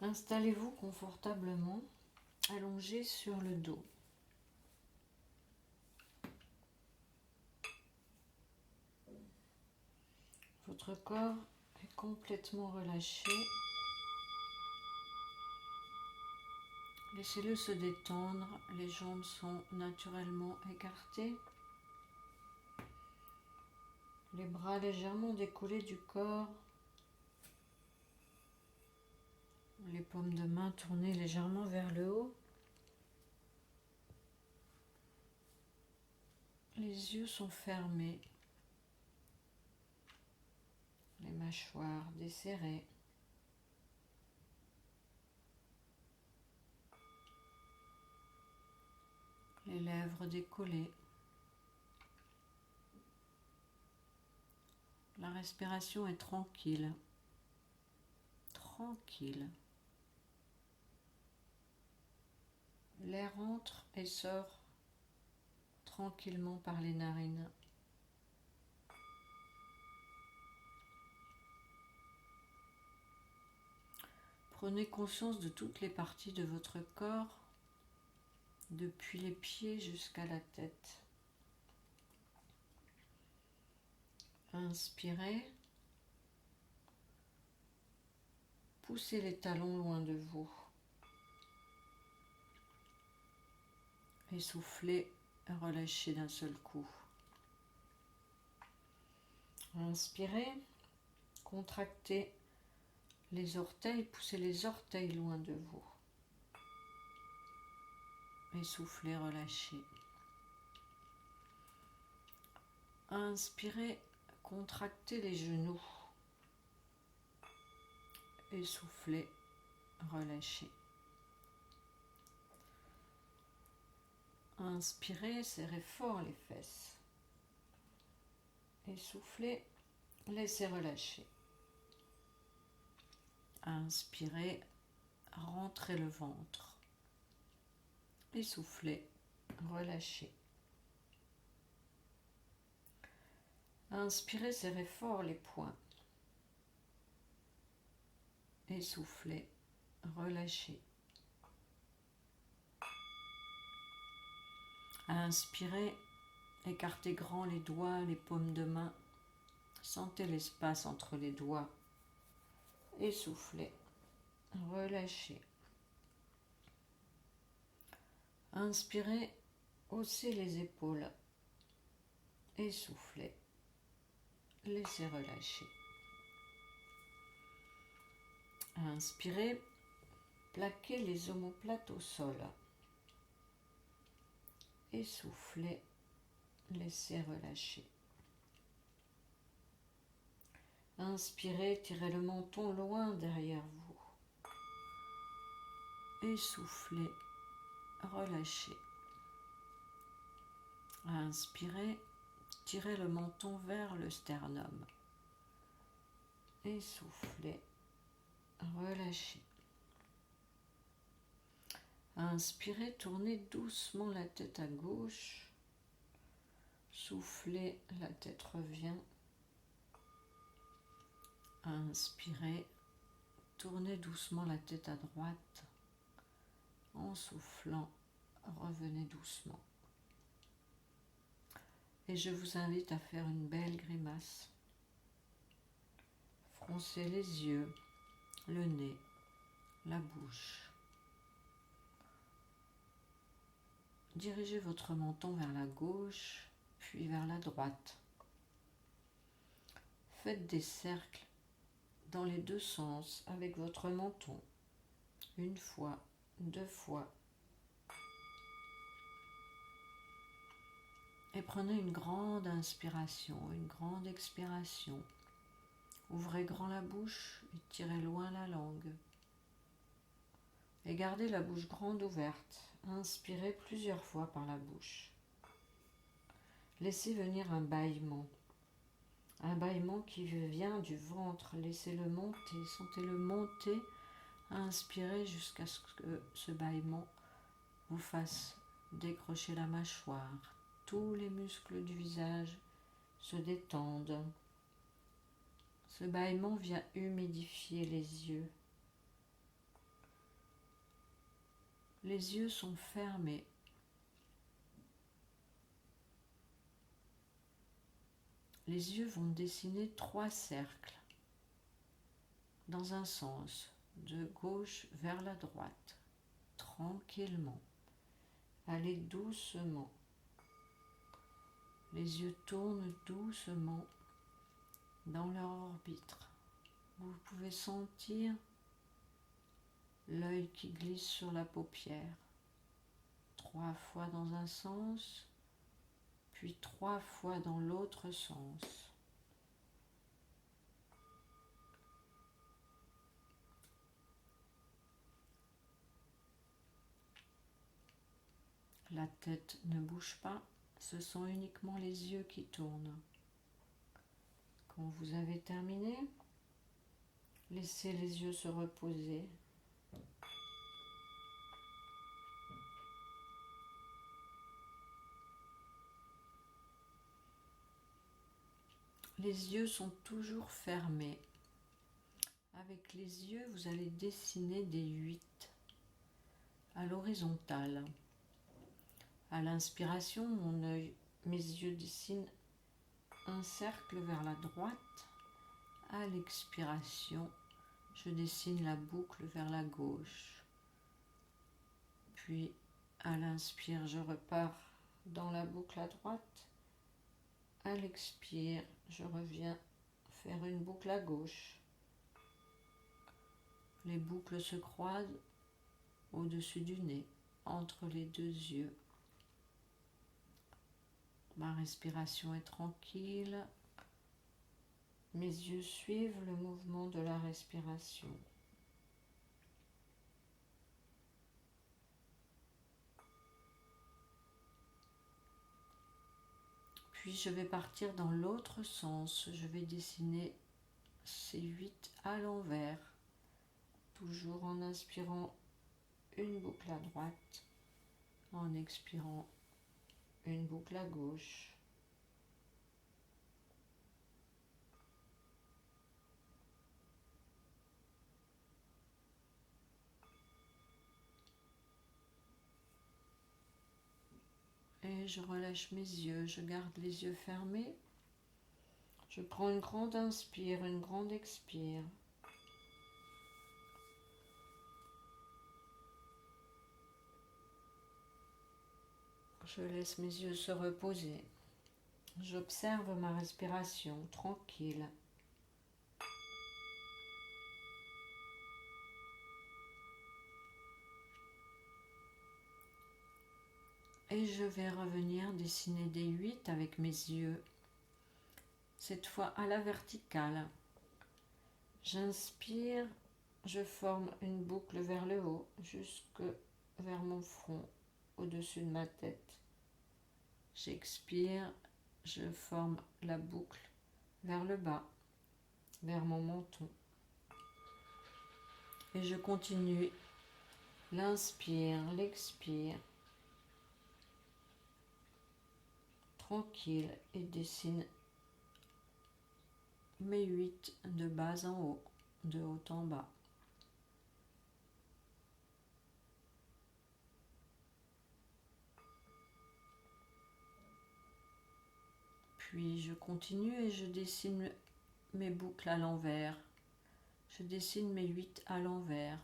Installez-vous confortablement, allongé sur le dos. Votre corps est complètement relâché. Laissez-le se détendre, les jambes sont naturellement écartées. Les bras légèrement décollés du corps. Les paumes de main tournées légèrement vers le haut. Les yeux sont fermés. Les mâchoires desserrées. Les lèvres décollées. La respiration est tranquille. Tranquille. L'air entre et sort tranquillement par les narines. Prenez conscience de toutes les parties de votre corps, depuis les pieds jusqu'à la tête. Inspirez. Poussez les talons loin de vous. Et soufflez, relâchez d'un seul coup. Inspirez, contractez les orteils, poussez les orteils loin de vous. Et soufflez, relâchez. Inspirez, contractez les genoux. Et soufflez, relâchez. Inspirez, serrez fort les fesses. Et soufflez, laissez relâcher. Inspirez, rentrez le ventre. Et soufflez, relâchez. Inspirez, serrez fort les poings. Et soufflez, relâchez. Inspirez, écartez grand les doigts, les paumes de main. Sentez l'espace entre les doigts. Et soufflez, relâchez. Inspirez, haussez les épaules. Et soufflez, laissez relâcher. Inspirez, plaquez les omoplates au sol. Et soufflez, laissez relâcher. Inspirez, tirez le menton loin derrière vous. Et soufflez, relâchez. Inspirez, tirez le menton vers le sternum. Et soufflez, relâchez. Inspirez, tournez doucement la tête à gauche. Soufflez, la tête revient. Inspirez, tournez doucement la tête à droite. En soufflant, revenez doucement. Et je vous invite à faire une belle grimace. Froncez les yeux, le nez, la bouche. Dirigez votre menton vers la gauche, puis vers la droite. Faites des cercles dans les deux sens avec votre menton. Une fois, deux fois. Et prenez une grande inspiration, une grande expiration. Ouvrez grand la bouche et tirez loin la langue. Et gardez la bouche grande ouverte. Inspirez plusieurs fois par la bouche. Laissez venir un bâillement. Un bâillement qui vient du ventre. Laissez-le monter. Sentez-le monter. Inspirez jusqu'à ce que ce bâillement vous fasse décrocher la mâchoire. Tous les muscles du visage se détendent. Ce bâillement vient humidifier les yeux. Les yeux sont fermés. Les yeux vont dessiner 3 cercles dans un sens, de gauche vers la droite, tranquillement. Allez doucement. Les yeux tournent doucement dans leur orbite. Vous pouvez sentir l'œil qui glisse sur la paupière. 3 fois dans un sens, puis 3 fois dans l'autre sens. La tête ne bouge pas, ce sont uniquement les yeux qui tournent. Quand vous avez terminé, laissez les yeux se reposer. Les yeux sont toujours fermés. Avec les yeux, vous allez dessiner des 8 à l'horizontale. À l'inspiration, mes yeux dessinent un cercle vers la droite. À l'expiration, je dessine la boucle vers la gauche. Puis, à l'inspire, je repars dans la boucle à droite. À l'expire, je reviens faire une boucle à gauche. Les boucles se croisent au-dessus du nez, entre les 2 yeux. Ma respiration est tranquille. Mes yeux suivent le mouvement de la respiration. Puis je vais partir dans l'autre sens. Je vais dessiner ces 8 à l'envers. Toujours en inspirant une boucle à droite, en expirant une boucle à gauche. Et je relâche mes yeux, je garde les yeux fermés. Je prends une grande inspire, une grande expire. Je laisse mes yeux se reposer. J'observe ma respiration tranquille. Et je vais revenir dessiner des 8 avec mes yeux. Cette fois à la verticale. J'inspire, je forme une boucle vers le haut, jusque vers mon front, au-dessus de ma tête. J'expire, je forme la boucle vers le bas, vers mon menton. Et je continue l'inspire, l'expire, tranquille, et dessine mes 8 de bas en haut, de haut en bas. Puis je continue et je dessine mes boucles à l'envers. Je dessine mes 8 à l'envers.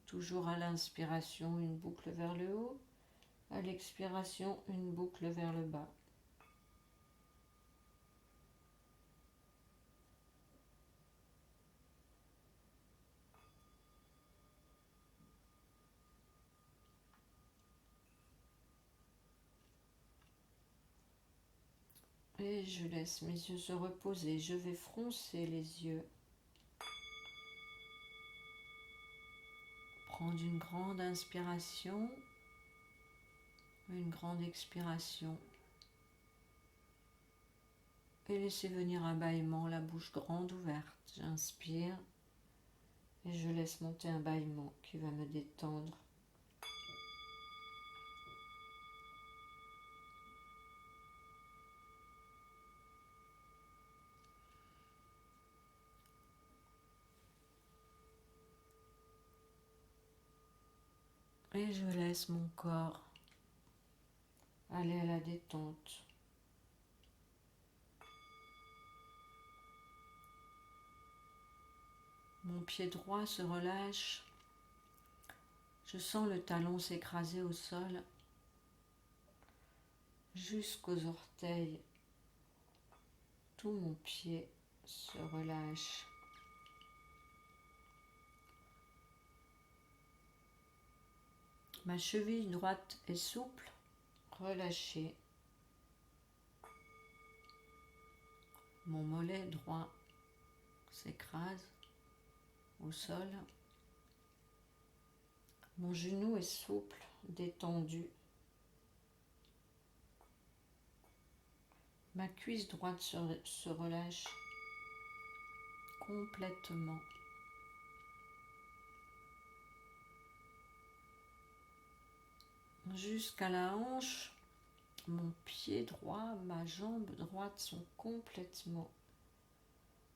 Toujours à l'inspiration, une boucle vers le haut. À l'expiration, une boucle vers le bas. Et je laisse mes yeux se reposer. Je vais froncer les yeux. Prendre une grande inspiration, une grande expiration. Et laisser venir un bâillement, la bouche grande ouverte. J'inspire et je laisse monter un bâillement qui va me détendre. Et je laisse mon corps aller à la détente. Mon pied droit se relâche. Je sens le talon s'écraser au sol jusqu'aux orteils. Tout mon pied se relâche. Ma cheville droite est souple, relâchée. Mon mollet droit s'écrase au sol. Mon genou est souple, détendu. Ma cuisse droite se relâche complètement. Jusqu'à la hanche, mon pied droit, ma jambe droite sont complètement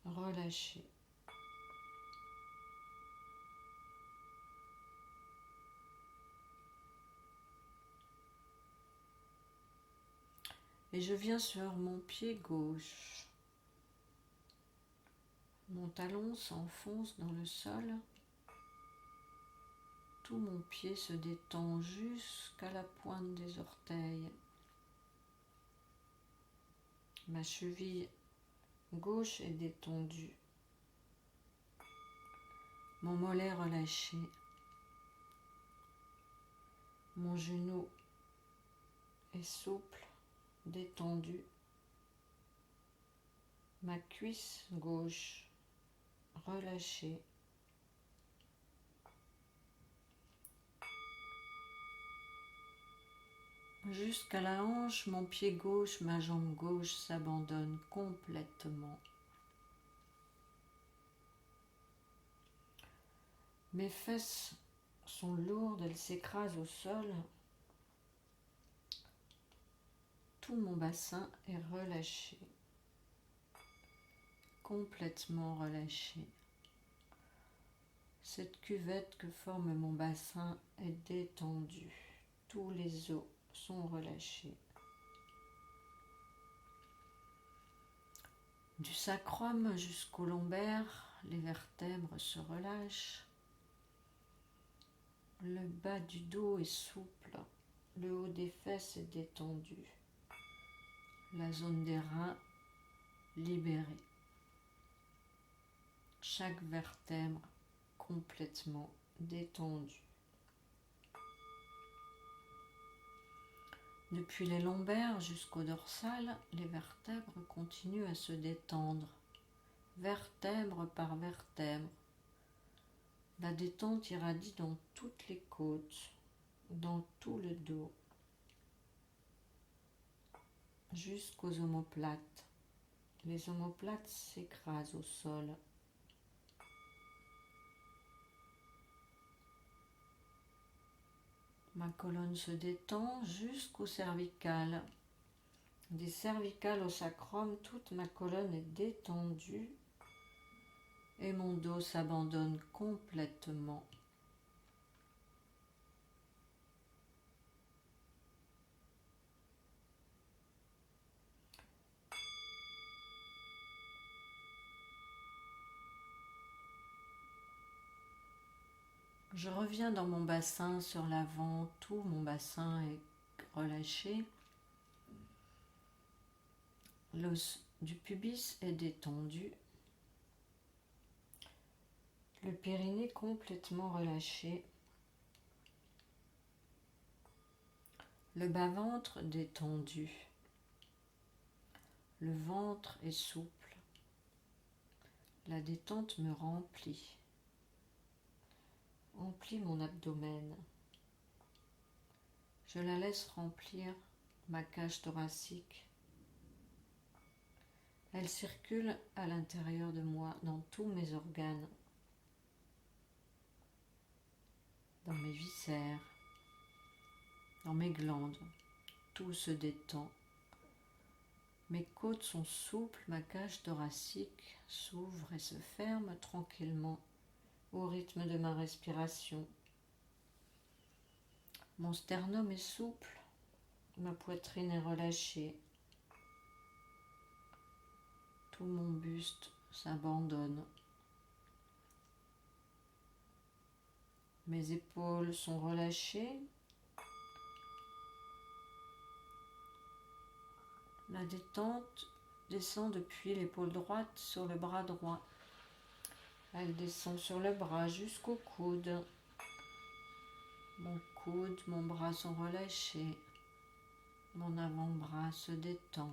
relâchées. Et je viens sur mon pied gauche. Mon talon s'enfonce dans le sol. Tout mon pied se détend jusqu'à la pointe des orteils. Ma cheville gauche est détendue. Mon mollet relâché. Mon genou est souple, détendu. Ma cuisse gauche relâchée. Jusqu'à la hanche, mon pied gauche, ma jambe gauche s'abandonne complètement. Mes fesses sont lourdes, elles s'écrasent au sol. Tout mon bassin est relâché, complètement relâché. Cette cuvette que forme mon bassin est détendue. Tous les os sont relâchés. Du sacrum jusqu'au lombaire, les vertèbres se relâchent. Le bas du dos est souple. Le haut des fesses est détendu. La zone des reins libérée. Chaque vertèbre complètement détendue. Depuis les lombaires jusqu'au dorsal, les vertèbres continuent à se détendre, vertèbre par vertèbre. La détente irradie dans toutes les côtes, dans tout le dos, jusqu'aux omoplates. Les omoplates s'écrasent au sol. Ma colonne se détend jusqu'au cervical. Des cervicales au sacrum, toute ma colonne est détendue et mon dos s'abandonne complètement. Je reviens dans mon bassin sur l'avant, tout mon bassin est relâché. L'os du pubis est détendu. Le périnée complètement relâché. Le bas-ventre détendu. Le ventre est souple. La détente me remplit. Emplit mon abdomen. Je la laisse remplir ma cage thoracique. Elle circule à l'intérieur de moi, dans tous mes organes, dans mes viscères, dans mes glandes. Tout se détend. Mes côtes sont souples, ma cage thoracique s'ouvre et se ferme tranquillement au rythme de ma respiration. Mon sternum est souple, ma poitrine est relâchée. Tout mon buste s'abandonne. Mes épaules sont relâchées. La détente descend depuis l'épaule droite sur le bras droit. Elle descend sur le bras jusqu'au coude. Mon coude, mon bras sont relâchés. Mon avant-bras se détend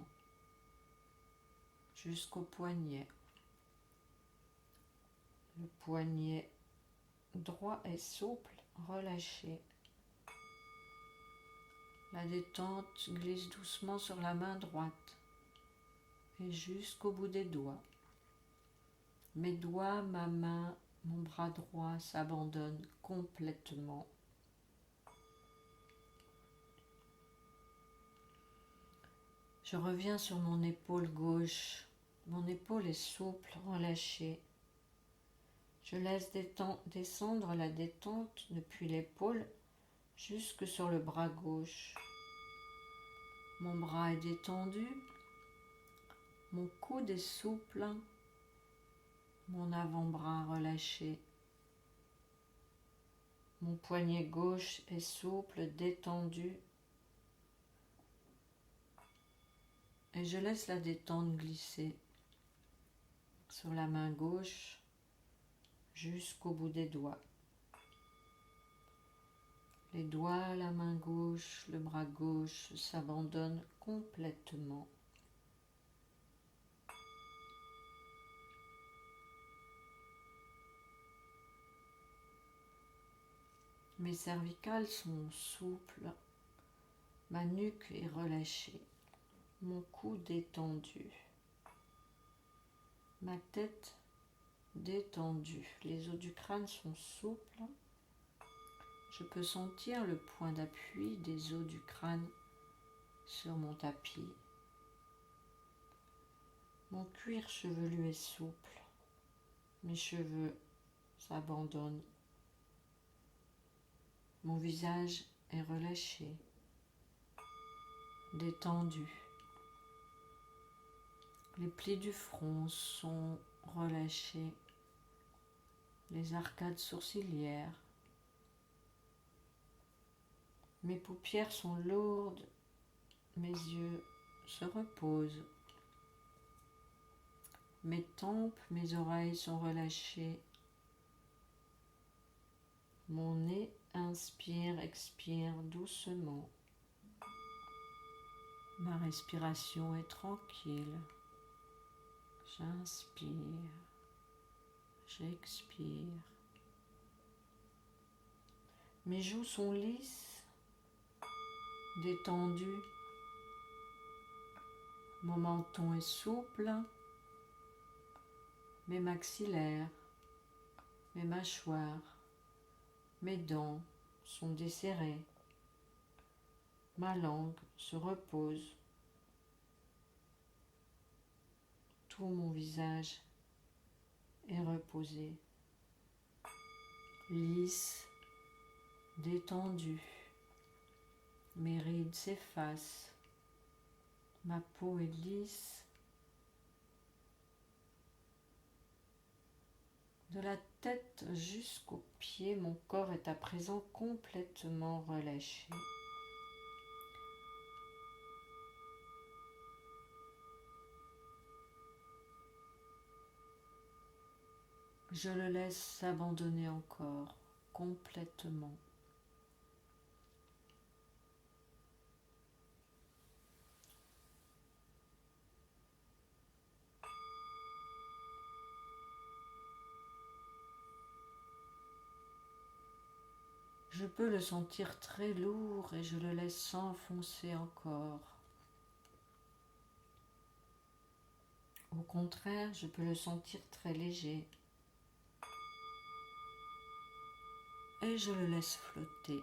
jusqu'au poignet. Le poignet droit est souple, relâché. La détente glisse doucement sur la main droite et jusqu'au bout des doigts. Mes doigts, ma main, mon bras droit s'abandonnent complètement. Je reviens sur mon épaule gauche. Mon épaule est souple, relâchée. Je laisse descendre la détente depuis l'épaule jusque sur le bras gauche. Mon bras est détendu. Mon coude est souple. Mon avant-bras relâché. Mon poignet gauche est souple, détendu. Et je laisse la détente glisser sur la main gauche jusqu'au bout des doigts. Les doigts, la main gauche, le bras gauche s'abandonnent complètement. Mes cervicales sont souples, ma nuque est relâchée, mon cou détendu, ma tête détendue, les os du crâne sont souples. Je peux sentir le point d'appui des os du crâne sur mon tapis. Mon cuir chevelu est souple, mes cheveux s'abandonnent. Mon visage est relâché, détendu. Les plis du front sont relâchés, les arcades sourcilières. Mes paupières sont lourdes, mes yeux se reposent. Mes tempes, mes oreilles sont relâchées. Mon nez inspire, expire doucement. Ma respiration est tranquille. J'inspire, j'expire. Mes joues sont lisses, détendues. Mon menton est souple. Mes maxillaires, mes mâchoires, mes dents sont desserrées. Ma langue se repose. Tout mon visage est reposé, lisse, détendu. Mes rides s'effacent. Ma peau est lisse. De la tête jusqu'aux pieds, mon corps est à présent complètement relâché. Je le laisse s'abandonner encore complètement. Je peux le sentir très lourd et je le laisse s'enfoncer encore. Au contraire, je peux le sentir très léger et je le laisse flotter.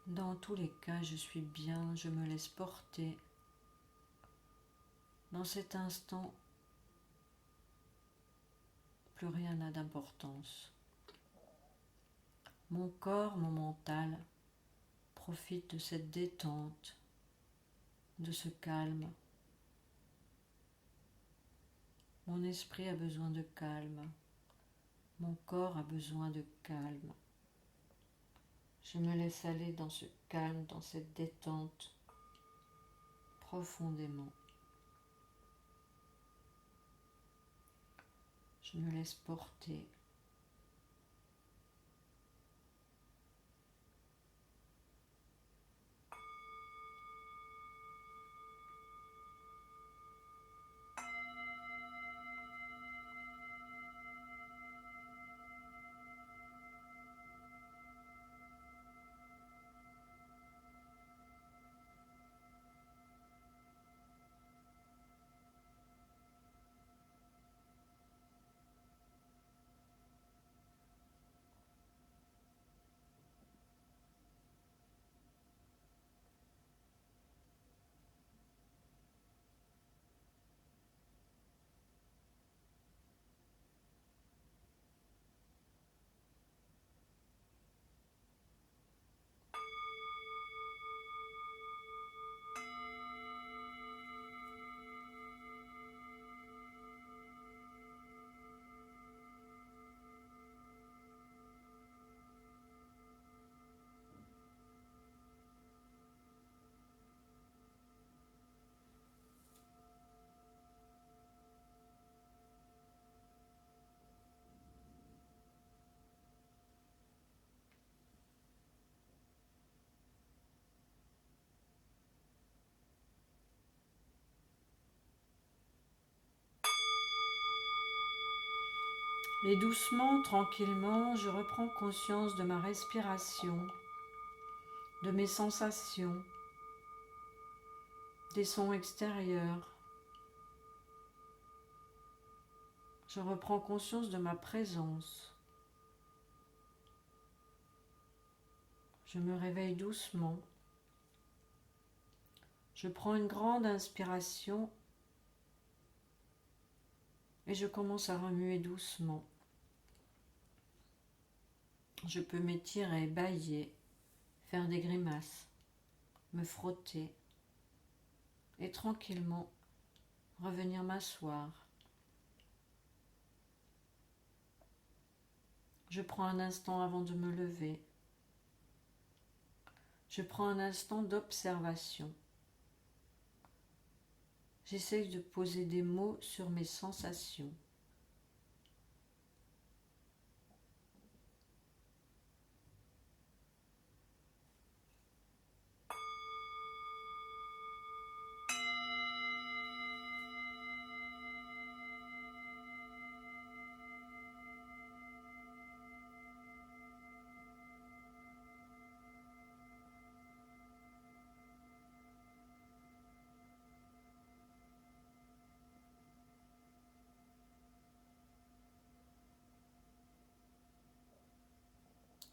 Dans tous les cas, je suis bien, je me laisse porter. Dans cet instant, plus rien n'a d'importance. Mon corps, mon mental profite de cette détente, de ce calme. Mon esprit a besoin de calme. Mon corps a besoin de calme. Je me laisse aller dans ce calme, dans cette détente, profondément. Je me laisse porter. Et doucement, tranquillement, je reprends conscience de ma respiration, de mes sensations, des sons extérieurs. Je reprends conscience de ma présence. Je me réveille doucement. Je prends une grande inspiration et je commence à remuer doucement. Je peux m'étirer, bâiller, faire des grimaces, me frotter et tranquillement revenir m'asseoir. Je prends un instant avant de me lever. Je prends un instant d'observation. J'essaye de poser des mots sur mes sensations.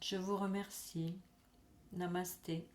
Je vous remercie. Namasté.